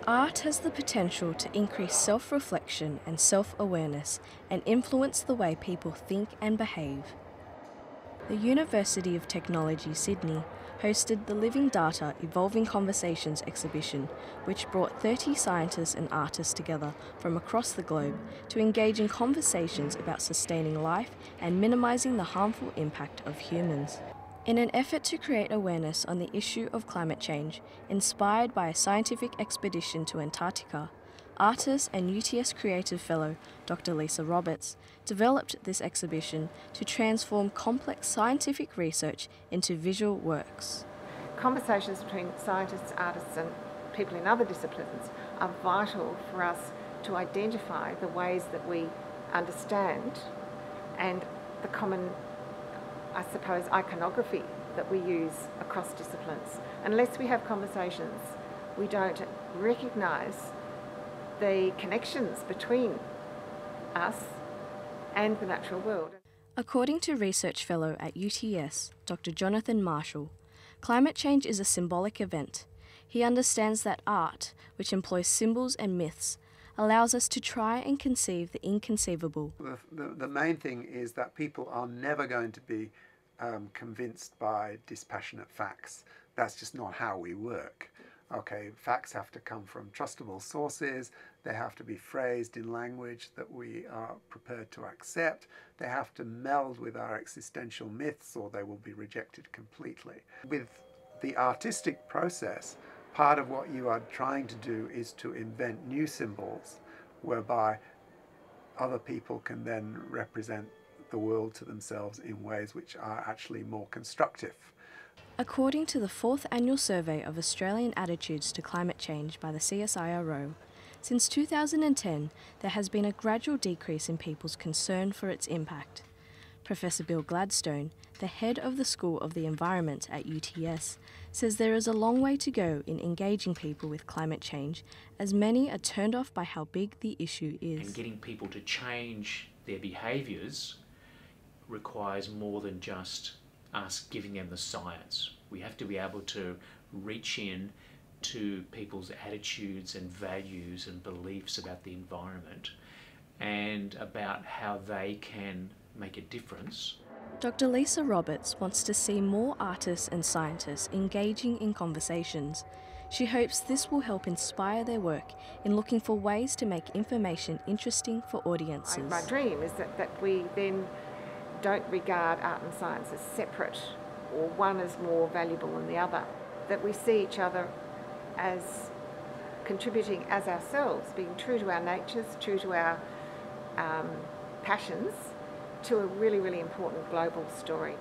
Art has the potential to increase self-reflection and self-awareness and influence the way people think and behave. The University of Technology Sydney hosted the Living Data Evolving Conversations exhibition, which brought 30 scientists and artists together from across the globe to engage in conversations about sustaining life and minimising the harmful impact of humans. In an effort to create awareness on the issue of climate change, inspired by a scientific expedition to Antarctica, artist and UTS Creative Fellow Dr. Lisa Roberts developed this exhibition to transform complex scientific research into visual works. Conversations between scientists, artists and people in other disciplines are vital for us to identify the ways that we understand and the common, I suppose, iconography that we use across disciplines. Unless we have conversations, we don't recognise the connections between us and the natural world. According to Research Fellow at UTS, Dr. Jonathan Marshall, climate change is a symbolic event. He understands that art, which employs symbols and myths, allows us to try and conceive the inconceivable. The main thing is that people are never going to be convinced by dispassionate facts. That's just not how we work. Okay, facts have to come from trustable sources, they have to be phrased in language that we are prepared to accept, they have to meld with our existential myths or they will be rejected completely. With the artistic process, part of what you are trying to do is to invent new symbols whereby other people can then represent the world to themselves in ways which are actually more constructive. According to the 4th annual survey of Australian attitudes to climate change by the CSIRO, since 2010 there has been a gradual decrease in people's concern for its impact. Professor Bill Gladstone, the head of the School of the Environment at UTS, says there is a long way to go in engaging people with climate change, as many are turned off by how big the issue is. And getting people to change their behaviours requires more than just us giving them the science. We have to be able to reach in to people's attitudes and values and beliefs about the environment and about how they can make a difference. Dr. Lisa Roberts wants to see more artists and scientists engaging in conversations. She hopes this will help inspire their work in looking for ways to make information interesting for audiences. My dream is that we then don't regard art and science as separate or one as more valuable than the other, that we see each other as contributing as ourselves, being true to our natures, true to our passions, to a really, really important global story.